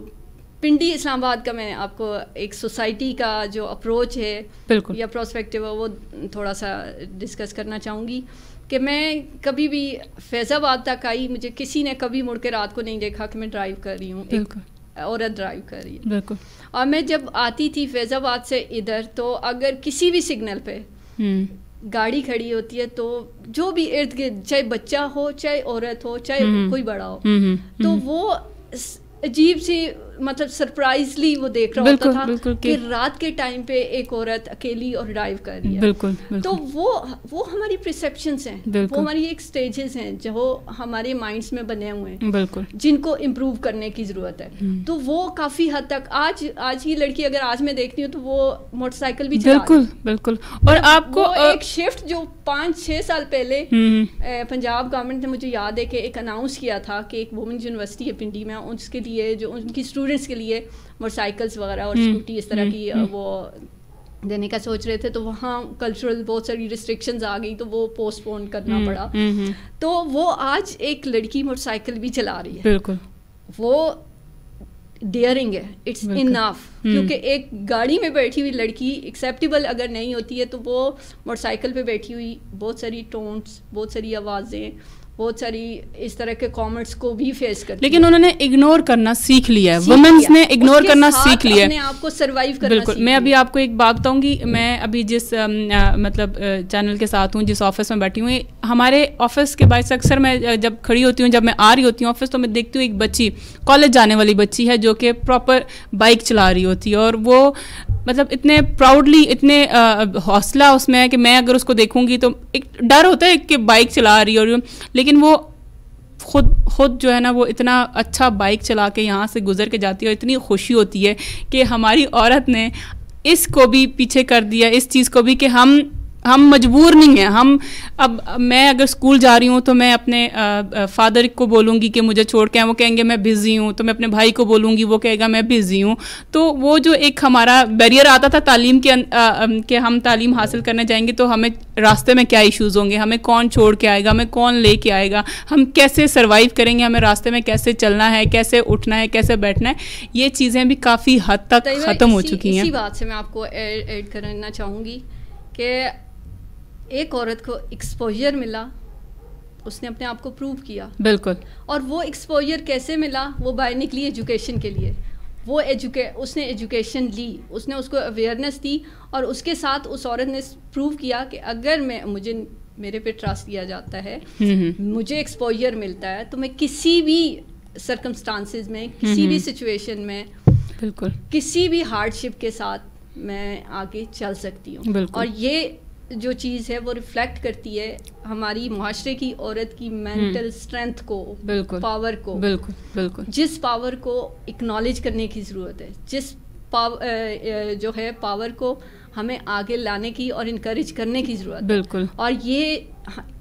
پنڈی اسلام آباد کا میں آپ کو ایک سوسائٹی کا جو اپروچ ہے یا پروسپیکٹیو ہے وہ تھوڑا سا ڈسکس کرنا چاہوں گی. کہ میں کبھی بھی فیض آباد تک آئی, مجھے کسی نے کبھی مڑ کے رات کو نہیں دیکھا کہ میں ڈرائیو کر رہی ہوں, ایک عورت ڈرائیو کر رہی ہے. بالکل. اور میں جب آتی تھی فیض آباد سے ادھر, تو اگر کسی بھی سگنل پہ گاڑی کھڑی ہوتی ہے تو جو بھی ارد گرد, چاہے بچہ ہو, چاہے عورت ہو, چاہے کوئی بڑا ہو, تو وہ عجیب سی مطلب سرپرائزلی وہ دیکھ رہا ہوتا تھا کہ رات کے ٹائم پہ ایک عورت اکیلی اور ڈرائیو کر رہی ہے. بالکل. تو وہ ہماری پرسیپشنس ہیں, وہ ہماری ایک سٹیجز ہیں جو ہمارے مائنڈس میں بنے ہوئے ہیں, بالکل, جن کو امپروو کرنے کی ضرورت ہے. تو وہ کافی حد تک آج کی لڑکی اگر آج میں دیکھتی ہوں تو وہ موٹر سائیکل بھی چلا رہی ہے. بالکل. اور آپ کو ایک شفٹ جو 5-6 سال پہلے پنجاب گورنمنٹ نے, مجھے یاد ہے کہ ایک اناؤنس کیا تھا کہ ایک وومنز یونیورسٹی ہے پنڈی میں, اس کے لیے جو ان کی اسٹوڈنٹس کے لیے موٹر سائیکلس وغیرہ اور اسکوٹی اس طرح کی وہ دینے کا سوچ رہے تھے. تو وہاں کلچرل بہت ساری ریسٹرکشنز آ گئی تو وہ پوسٹ پون کرنا پڑا. تو وہ آج ایک لڑکی موٹر سائیکل بھی چلا رہی ہے. بالکل. وہ ڈیئرنگ ہے, اٹس انف, کیونکہ ایک گاڑی میں بیٹھی ہوئی لڑکی ایکسیپٹیبل اگر نہیں ہوتی ہے تو وہ موٹر سائیکل پہ بیٹھی ہوئی بہت ساری ٹونس, بہت ساری آوازیں, بہت ساری اس طرح کے کامنٹس کو بھی فیس کرتی. لیکن انہوں نے اگنور کرنا سیکھ لیا ہے, وومنس نے اگنور کرنا سیکھ لیا ہے, اپنے آپ کو سروائیو کرنا. بالکل. میں ابھی آپ کو ایک بات بتاؤں گی, میں ابھی جس مطلب چینل کے ساتھ ہوں, جس آفس میں بیٹھی ہوں, ہمارے آفس کے باعث اکثر میں جب کھڑی ہوتی ہوں, جب میں آ رہی ہوتی ہوں آفس, تو میں دیکھتی ہوں ایک بچی, کالج جانے والی بچی ہے, جو کہ پراپر بائک چلا رہی ہوتی ہے, اور وہ مطلب اتنے پراؤڈلی, اتنے حوصلہ اس میں ہے کہ میں اگر اس کو دیکھوں گی تو ایک ڈر ہوتا ہے کہ بائک چلا رہی ہے, لیکن وہ خود جو ہے نا وہ اتنا اچھا بائک چلا کے یہاں سے گزر کے جاتی ہے, اور اتنی خوشی ہوتی ہے کہ ہماری عورت نے اس کو بھی پیچھے کر دیا, اس چیز کو بھی, کہ ہم مجبور نہیں ہیں. ہم اب میں اگر اسکول جا رہی ہوں تو میں اپنے فادر کو بولوں گی کہ مجھے چھوڑ کے, وہ کہیں گے میں بزی ہوں, تو میں اپنے بھائی کو بولوں گی, وہ کہے گا میں بزی ہوں. تو وہ جو ایک ہمارا بیریئر آتا تھا تعلیم کے, کہ ہم تعلیم حاصل کرنے جائیں گے تو ہمیں راستے میں کیا ایشوز ہوں گے, ہمیں کون چھوڑ کے آئے گا, ہمیں کون لے کے آئے گا, ہم کیسے سروائیو کریں گے, ہمیں راستے میں کیسے چلنا ہے, کیسے اٹھنا ہے, کیسے بیٹھنا ہے, یہ چیزیں بھی کافی حد تک ختم ہو چکی ہیں. اسی بات سے میں آپ کو ایڈ کرنا چاہوں گی کہ ایک عورت کو ایکسپوجر ملا, اس نے اپنے آپ کو پروو کیا. بالکل. اور وہ ایکسپوجر کیسے ملا, وہ باہر نکلی ایجوکیشن کے لیے, وہ اس نے ایجوکیشن لی, اس نے اس کو اویئرنیس دی, اور اس کے ساتھ اس عورت نے پروو کیا کہ اگر میرے پہ ٹرسٹ کیا جاتا ہے, مجھے ایکسپوجر ملتا ہے, تو میں کسی بھی سرکمسٹانسز میں, کسی بھی سچویشن میں, بالکل, کسی بھی ہارڈ شپ کے ساتھ میں آگے چل سکتی ہوں. اور یہ جو چیز ہے وہ ریفلیکٹ کرتی ہے ہماری معاشرے کی عورت کی مینٹل اسٹرینتھ کو, پاور کو, بالکل, جس پاور کو اکنالج کرنے کی ضرورت ہے, جس جو ہے پاور کو ہمیں آگے لانے کی اور انکریج کرنے کی ضرورت ہے. بالکل. اور یہ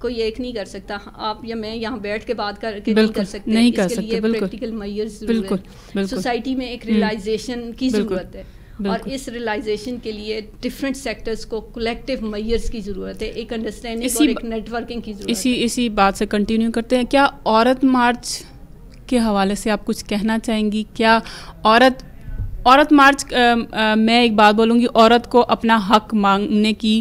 کوئی ایک نہیں کر سکتا, آپ یا میں یہاں بیٹھ کے بات کر کے نہیں کر سکتے, اس کے لیے پریکٹیکل میئرز ضرورت ہے. سوسائٹی میں ایک ریئلائزیشن کی ضرورت ہے, اور اس ریئلائزیشن کے لیے ڈفرینٹ سیکٹرز کو کولیکٹیو میئرز کی ضرورت ہے, ایک انڈرسٹینڈنگ اور ایک نیٹ ورکنگ کی ضرورت ہے. اسی بات سے کنٹینیو کرتے ہیں. کیا عورت مارچ کے حوالے سے آپ کچھ کہنا چاہیں گی؟ کیا عورت مارچ, میں ایک بات بولوں گی, عورت کو اپنا حق مانگنے کی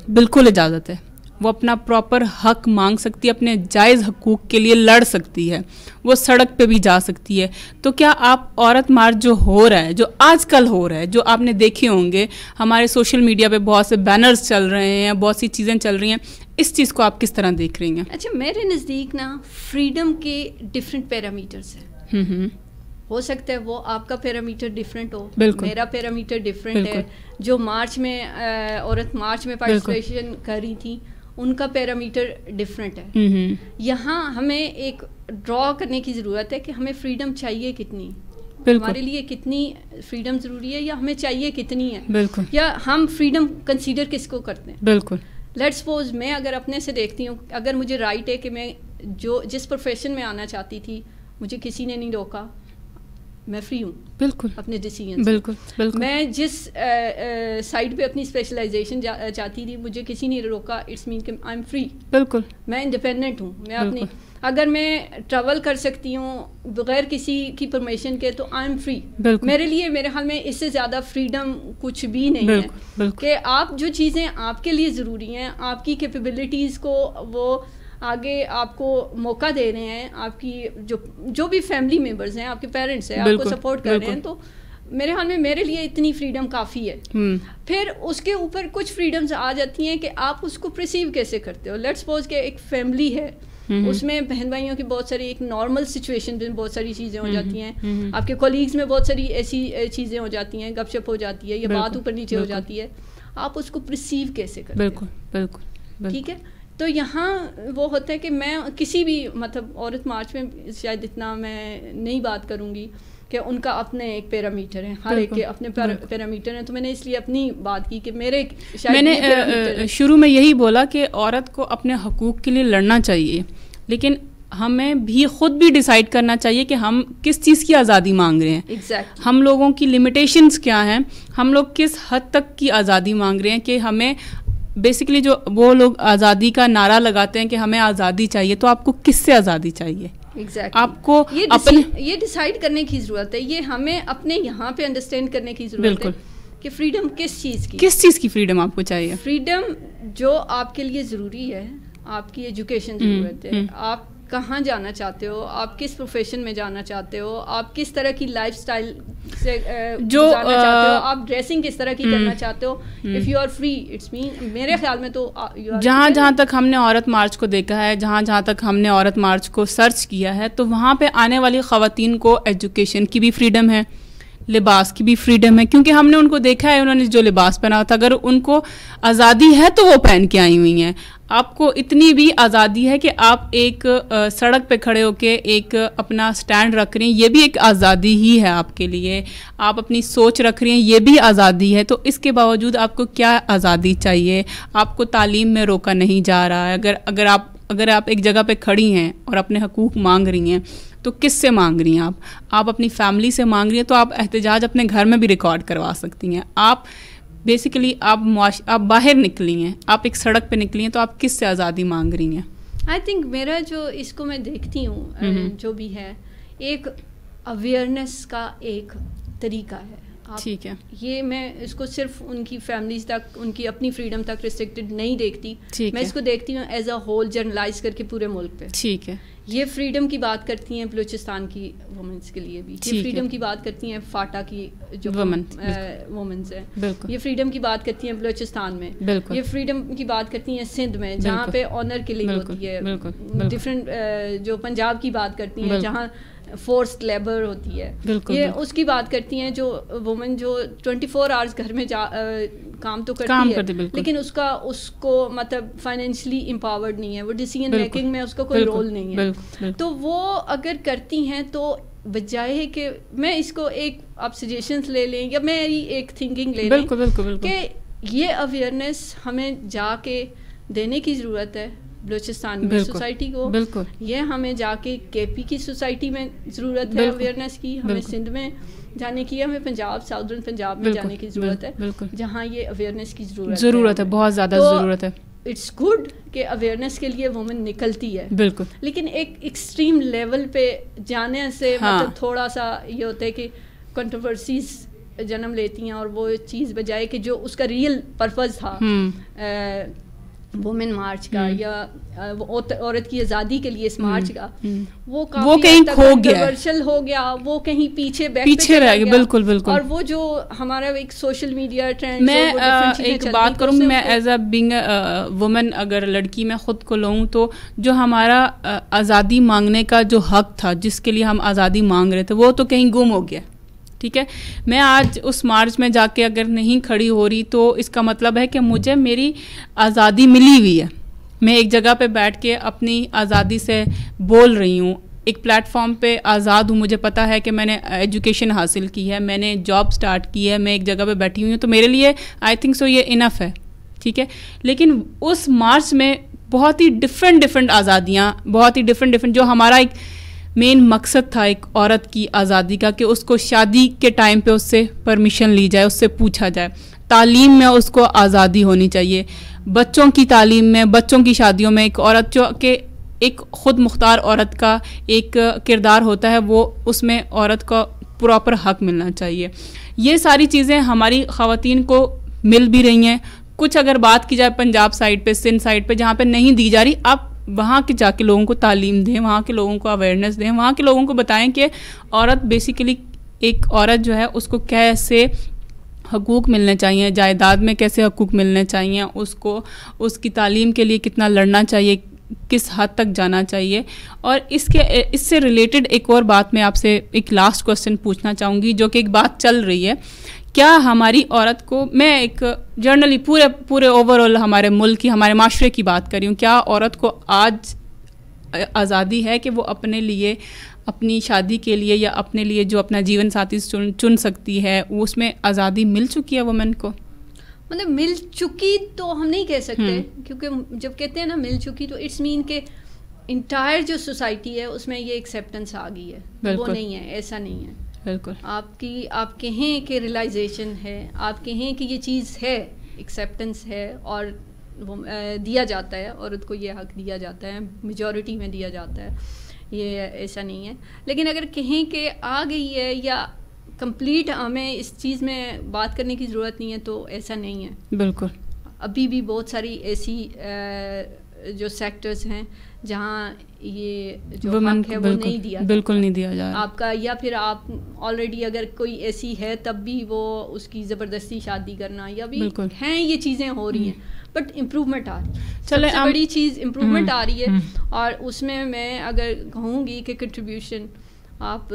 بالکل اجازت ہے, وہ اپنا پراپر حق مانگ سکتی ہے, اپنے جائز حقوق کے لیے لڑ سکتی ہے, وہ سڑک پہ بھی جا سکتی ہے. تو کیا آپ عورت مارچ جو ہو رہا ہے, جو آج کل ہو رہا ہے, جو آپ نے دیکھے ہوں گے ہمارے سوشل میڈیا پہ بہت سے بینرز چل رہے ہیں, بہت سی چیزیں چل رہی ہیں, اس چیز کو آپ کس طرح دیکھ رہی ہیں؟ اچھا, میرے نزدیک نا فریڈم کے ڈفرینٹ پیرامیٹرز ہیں. ہو سکتا ہے وہ آپ کا پیرامیٹر ڈفرینٹ ہو, میرا پیرامیٹر ڈفرینٹ ہے. جو مارچ میں عورت مارچ میں پارٹیسپیشن کر رہی تھی, ان کا پیرامیٹر ڈفرینٹ ہے. یہاں ہمیں ایک ڈرا کرنے کی ضرورت ہے کہ ہمیں فریڈم چاہیے کتنی, ہمارے لیے کتنی فریڈم ضروری ہے, یا ہمیں چاہیے کتنی ہے, یا ہم فریڈم کنسیڈر کس کو کرتے ہیں. بالکل. لیٹ سپوز میں اگر اپنے سے دیکھتی ہوں, اگر مجھے رائٹ ہے کہ میں جس پروفیشن میں آنا چاہتی تھی مجھے کسی نے نہیں روکا, میں فری ہوں. بالکل. اپنے ڈیسیجن. بالکل. میں جس سائڈ پہ اپنی اسپیشلائزیشن چاہتی تھی مجھے کسی نے روکا, اٹس مین کہ آئی ایم فری. بالکل. میں انڈیپینڈنٹ ہوں, میں اپنی, اگر میں ٹریول کر سکتی ہوں بغیر کسی کی پرمیشن کے تو آئی ایم فری. میرے لیے, میرے خیال میں اس سے زیادہ فریڈم کچھ بھی نہیں ہے کہ آپ جو چیزیں آپ کے لیے ضروری ہیں, آپ کی کیپیبلٹیز کو وہ آگے آپ کو موقع دے رہے ہیں, آپ کی جو بھی فیملی ممبرز ہیں, آپ کے پیرنٹس ہیں, آپ کو سپورٹ کر رہے ہیں, تو میرے خیال میں میرے لیے اتنی فریڈم کافی ہے. پھر اس کے اوپر کچھ فریڈمز آ جاتی ہیں کہ آپ اس کو پرسیو کیسے کرتے ہو. لیٹس سپوز کہ ایک فیملی ہے, اس میں بہن بھائیوں کی بہت ساری ایک نارمل سچویشن میں بہت ساری چیزیں ہو جاتی ہیں, آپ کے کولیگز میں بہت ساری ایسی چیزیں ہو جاتی ہیں, گپ شپ ہو جاتی ہے یا بات اوپر نیچے ہو جاتی ہے, آپ اس کو پرسیو کیسے کرتے ہیں. بالکل بالکل ٹھیک ہے. تو یہاں وہ ہوتا ہے کہ میں کسی بھی مطلب عورت مارچ میں شاید اتنا میں نہیں بات کروں گی کہ ان کا اپنے ایک پیرامیٹر ہے, ہر ایک کے اپنے پیرامیٹر ہیں, تو میں نے اس لیے اپنی بات کی کہ میں نے شروع میں یہی بولا کہ عورت کو اپنے حقوق کے لیے لڑنا چاہیے, لیکن ہمیں بھی خود بھی ڈیسائیڈ کرنا چاہیے کہ ہم کس چیز کی آزادی مانگ رہے ہیں. ہم لوگوں کی لمیٹیشنز کیا ہیں, ہم لوگ کس حد تک کی آزادی مانگ رہے ہیں. کہ ہمیں بیسیکلی جو وہ لوگ آزادی کا نعرہ لگاتے ہیں کہ ہمیں آزادی چاہیے, تو آپ کو کس سے آزادی چاہیے؟ آپ کو یہ ڈیسائیڈ کرنے کی ضرورت ہے, یہ ہمیں اپنے یہاں پہ انڈرسٹینڈ کرنے کی ضرورت ہے کہ فریڈم کس چیز کی فریڈم آپ کو چاہیے. فریڈم جو آپ کے لیے ضروری ہے, آپ کی ایجوکیشن ضرورت ہے, آپ کہاں جانا چاہتے ہو, آپ کس پروفیشن میں جانا چاہتے ہو, آپ کس طرح کی لائف سٹائل سے گزارنا چاہتے ہو, آپ ڈریسنگ کس طرح کی کرنا چاہتے ہو. If you are free it's mean, میرے خیال میں تو جہاں تک ہم نے عورت مارچ کو دیکھا ہے, جہاں تک ہم نے عورت مارچ کو سرچ کیا ہے, تو وہاں پہ آنے والی خواتین کو ایجوکیشن کی بھی فریڈم ہے, لباس کی بھی فریڈم ہے, کیونکہ ہم نے ان کو دیکھا ہے انہوں نے جو لباس پہنا تھا, اگر ان کو آزادی ہے تو وہ پہن کے آئی ہوئی ہیں. آپ کو اتنی بھی آزادی ہے کہ آپ ایک سڑک پہ کھڑے ہو کے ایک اپنا سٹینڈ رکھ رہی ہیں, یہ بھی ایک آزادی ہی ہے آپ کے لیے. آپ اپنی سوچ رکھ رہی ہیں, یہ بھی آزادی ہے. تو اس کے باوجود آپ کو کیا آزادی چاہیے؟ آپ کو تعلیم میں روکا نہیں جا رہا ہے. اگر آپ ایک جگہ پہ کھڑی ہیں اور اپنے حقوق مانگ رہی ہیں, تو کس سے مانگ رہی ہیں آپ اپنی فیملی سے مانگ رہی ہیں, تو آپ احتجاج اپنے گھر میں بھی ریکارڈ کروا سکتی ہیں. آپ بیسیکلی آپ باہر نکلی ہیں, آپ ایک سڑک پہ نکلی ہیں, تو آپ کس سے آزادی مانگ رہی ہیں؟ آئی تھنک میرا جو اس کو میں دیکھتی ہوں جو بھی ہے, ایک اویئرنیس کا ایک طریقہ ہے. ٹھیک ہے, یہ میں اس کو صرف ان کی فیملیز تک, ان کی اپنی فریڈم تک ریسٹرکٹڈ نہیں دیکھتی, میں اس کو دیکھتی ہوں ایز اے ہول جرنلائز کر کے پورے ملک پہ. ٹھیک ہے, یہ فریڈم کی بات کرتی ہیں بلوچستان کی وومنس کے لیے بھی, یہ فریڈم کی بات کرتی ہیں فاٹا کی جو وومنس ہیں, یہ فریڈم کی بات کرتی ہیں بلوچستان میں, یہ فریڈم کی بات کرتی ہیں سندھ میں جہاں پہ آنر کلنگ ہوتی ہے, ڈفرینٹ جو پنجاب کی بات کرتی ہیں جہاں فورسڈ لیبر ہوتی ہے, یہ اس کی بات کرتی ہیں جو وومن جو 24 آورز گھر میں کام تو کرتی ہے, لیکن اس کو مطلب فائنینشلی امپاورڈ نہیں ہے, وہ ڈیسیژن میکنگ میں اس کو کوئی رول نہیں ہے. تو وہ اگر کرتی ہیں تو بجائے کہ میں اس کو ایک آپ سجیشنس لے لیں یا میری ایک تھنکنگ لے لیں کہ یہ اویئرنیس ہمیں جا کے دینے کی ضرورت ہے بلوچستان میں سوسائٹی کو, یہ ہمیں جا کے کے پی کی سوسائٹی میں ضرورت ہے اویئرنیس کی, ہمیں سندھ میں جانے کی, ہمیں پنجاب ساؤدرن پنجاب میں جانے کی ضرورت ہے جہاں یہ اویئرنیس کی ضرورت ہے, بہت زیادہ ضرورت ہے. اٹس گڈ کہ اویئرنیس کے لیے وومن نکلتی ہے, بالکل, لیکن ایک ایکسٹریم لیول پہ جانے سے مطلب تھوڑا سا یہ ہوتا ہے کہ کنٹروورسیز جنم لیتی ہیں, اور وہ چیز بجائے کہ جو اس کا ریئل پرپز تھا وومن مارچ کا یا عورت کی آزادی کے لیے اس مارچ کا, وہ کہیں کھو گیا, ہو گیا, وہ کہیں پیچھے رہ گیا. بالکل بالکل. اور وہ جو ہمارا ایک سوشل میڈیا ٹرینڈ, میں ایک بات کروں, میں ایز اے بینگ وومن اگر لڑکی میں خود کو لوں, تو جو ہمارا آزادی مانگنے کا جو حق تھا, جس کے لیے ہم آزادی مانگ رہے تھے, وہ تو کہیں گم ہو گیا. ٹھیک ہے, میں آج اس مارچ میں جا کے اگر نہیں کھڑی ہو رہی, تو اس کا مطلب ہے کہ مجھے میری آزادی ملی ہوئی ہے, میں ایک جگہ پہ بیٹھ کے اپنی آزادی سے بول رہی ہوں, ایک پلیٹ فارم پہ آزاد ہوں, مجھے پتا ہے کہ میں نے ایجوکیشن حاصل کی ہے, میں نے جاب سٹارٹ کی ہے, میں ایک جگہ پہ بیٹھی ہوئی ہوں, تو میرے لیے آئی تھنک سو یہ انف ہے. ٹھیک ہے, لیکن اس مارچ میں بہت ہی ڈفرینٹ آزادیاں, بہت ہی ڈفرینٹ جو ہمارا ایک مین مقصد تھا ایک عورت کی آزادی کا, کہ اس کو شادی کے ٹائم پہ اس سے پرمیشن لی جائے, اس سے پوچھا جائے, تعلیم میں اس کو آزادی ہونی چاہیے, بچوں کی تعلیم میں, بچوں کی شادیوں میں ایک عورت جو کہ ایک خود مختار عورت کا ایک کردار ہوتا ہے, وہ اس میں عورت کا پراپر حق ملنا چاہیے. یہ ساری چیزیں ہماری خواتین کو مل بھی رہی ہیں. کچھ اگر بات کی جائے پنجاب سائڈ پہ, سندھ سائڈ پہ, جہاں پہ نہیں دی جا رہی, آپ وہاں کے جا کے لوگوں کو تعلیم دیں, وہاں کے لوگوں کو اویئرنیس دیں, وہاں کے لوگوں کو بتائیں کہ عورت بیسیکلی ایک عورت جو ہے اس کو کیسے حقوق ملنے چاہیے, جائیداد میں کیسے حقوق ملنے چاہیے, اس کو اس کی تعلیم کے لیے کتنا لڑنا چاہیے, کس حد تک جانا چاہیے. اور اس سے ریلیٹڈ ایک اور بات میں آپ سے ایک لاسٹ کوسچن پوچھنا چاہوں گی, جو کہ ایک بات چل رہی ہے, کیا ہماری عورت کو, میں ایک جنرلی پورے اوور آل ہمارے ملک کی, ہمارے معاشرے کی بات کر رہی ہوں, کیا عورت کو آج آزادی ہے کہ وہ اپنے لیے, اپنی شادی کے لیے یا اپنے لیے جو اپنا جیون ساتھی چن سکتی ہے, اس میں آزادی مل چکی ہے وومن کو؟ مطلب مل چکی تو ہم نہیں کہہ سکتے, کیونکہ جب کہتے ہیں نا مل چکی تو اٹس مین کہ انٹائر جو سوسائٹی ہے اس میں یہ ایکسیپٹنس آ گئی ہے. وہ نہیں ہے, ایسا نہیں ہے. بالکل آپ کہیں کہ ریئلائزیشن ہے, آپ کہیں کہ یہ چیز ہے, ایکسیپٹنس ہے, اور وہ دیا جاتا ہے, عورت کو یہ حق دیا جاتا ہے, میجورٹی میں دیا جاتا ہے, یہ ایسا نہیں ہے. لیکن اگر کہیں کہ آ گئی ہے یا کمپلیٹ ہمیں اس چیز میں بات کرنے کی ضرورت نہیں ہے, تو ایسا نہیں ہے. بالکل ابھی بھی بہت ساری ایسی جو سیکٹرز ہیں جہاں یہ جو حق ہے وہ نہیں دیا, بالکل نہیں دیا جا رہا آپ کا, یا پھر آپ آلریڈی اگر کوئی ایسی ہے تب بھی وہ اس کی زبردستی شادی کرنا, یا بھی ہیں یہ چیزیں ہو رہی ہیں, بٹ امپروومنٹ آ رہی ہے. سب سے بڑی چیز امپروومنٹ آ رہی ہے. اور اس میں اگر کہوں گی کہ کنٹریبیوشن آپ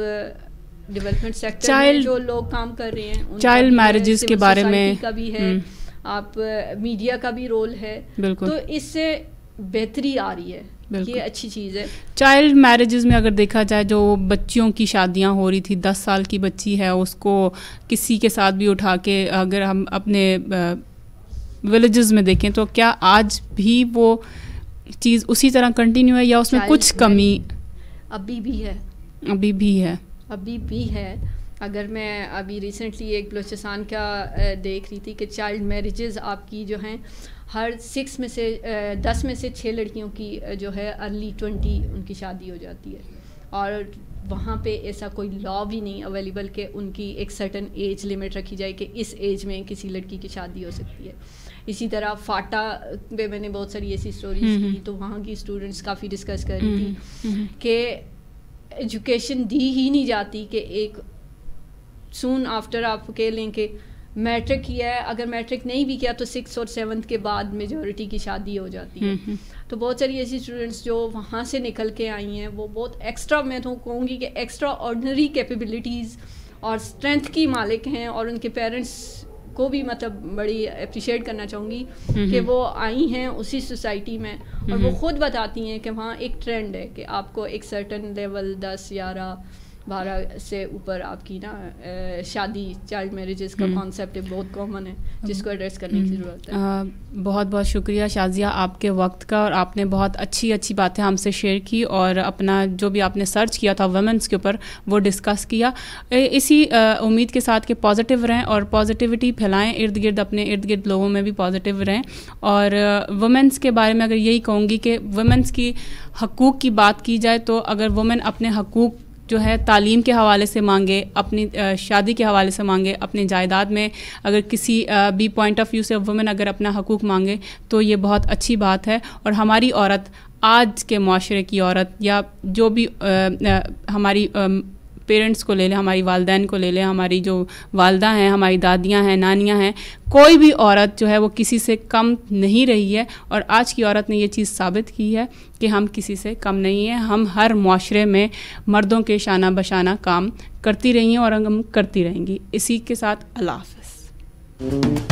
ڈیولپمنٹ سیکٹر میں جو لوگ کام کر رہے ہیں, چائلڈ میرجز کے بارے میں کا بھی ہے, آپ میڈیا کا بھی رول ہے, تو اس سے بہتری آ رہی ہے, یہ اچھی چیز ہے. چائلڈ میرجز میں اگر دیکھا جائے, جو بچیوں کی شادیاں ہو رہی تھی, 10 سال کی بچی ہے, اس کو کسی کے ساتھ بھی اٹھا کے, اگر ہم اپنے ولیجز میں دیکھیں تو کیا آج بھی وہ چیز اسی طرح کنٹینیو ہے, یا اس میں کچھ کمی ابھی بھی ہے؟ ابھی بھی ہے. اگر میں ابھی ریسنٹلی ایک بلوچستان کا دیکھ رہی تھی کہ چائلڈ میرجز آپ کی جو ہیں ہر 10 میں سے 6 لڑکیوں کی جو ہے ارلی 20 ان کی شادی ہو جاتی ہے. اور وہاں پہ ایسا کوئی لا بھی نہیں اویلیبل کہ ان کی ایک سرٹن ایج لمٹ رکھی جائے کہ اس ایج میں کسی لڑکی کی شادی ہو سکتی ہے. اسی طرح فاٹا پہ میں نے بہت ساری ایسی اسٹوریز کی, تو وہاں کی اسٹوڈنٹس کافی ڈسکس کر رہی تھی کہ ایجوکیشن دی ہی نہیں جاتی, کہ ایک سون آفٹر آپ کہہ لیں کہ میٹرک کیا ہے, اگر میٹرک نہیں بھی کیا تو 6 اور 7 کے بعد میجورٹی کی شادی ہو جاتی ہے. تو بہت ساری ایسی اسٹوڈنٹس جو وہاں سے نکل کے آئی ہیں, وہ بہت ایکسٹرا, میں تو کہوں گی کہ ایکسٹرا آرڈنری کیپیبلٹیز اور اسٹرینتھ کی مالک ہیں, اور ان کے پیرنٹس کو بھی مطلب بڑی اپریشیٹ کرنا چاہوں گی کہ وہ آئی ہیں اسی سوسائٹی میں, اور وہ خود بتاتی ہیں کہ وہاں ایک ٹرینڈ ہے کہ آپ کو ایک سرٹن لیول 10, 11, 12 سے اوپر آپ کی نا شادی, چائلڈ میرجز کا کانسیپٹ بہت کامن ہے, جس کو ایڈریس کرنے کی ضرورت ہے. بہت بہت شکریہ شازیہ آپ کے وقت کا, اور آپ نے بہت اچھی باتیں ہم سے شیئر کی, اور اپنا جو بھی آپ نے سرچ کیا تھا ویمنس کے اوپر وہ ڈسکس کیا. اسی امید کے ساتھ کہ پازیٹیو رہیں اور پازیٹیوٹی پھیلائیں ارد گرد, اپنے ارد گرد لوگوں میں بھی پازیٹیو رہیں. اور وومنس کے بارے میں اگر یہی کہوں گی کہ وومنس کی حقوق کی بات کی جائے, تو اگر وومن اپنے حقوق جو ہے تعلیم کے حوالے سے مانگے, اپنی شادی کے حوالے سے مانگے, اپنے جائیداد میں اگر کسی بھی پوائنٹ آف ویو سے وومن اگر اپنا حقوق مانگے, تو یہ بہت اچھی بات ہے. اور ہماری عورت, آج کے معاشرے کی عورت, یا جو بھی ہماری پیرنٹس کو لے لیں, ہماری والدین کو لے لیں, ہماری جو والدہ ہیں, ہماری دادیاں ہیں, نانیاں ہیں, کوئی بھی عورت جو ہے وہ کسی سے کم نہیں رہی ہے. اور آج کی عورت نے یہ چیز ثابت کی ہے کہ ہم کسی سے کم نہیں ہیں. ہم ہر معاشرے میں مردوں کے شانہ بشانہ کام کرتی رہی ہیں, اور ہم کرتی رہیں گی. اسی کے ساتھ اللہ حافظ.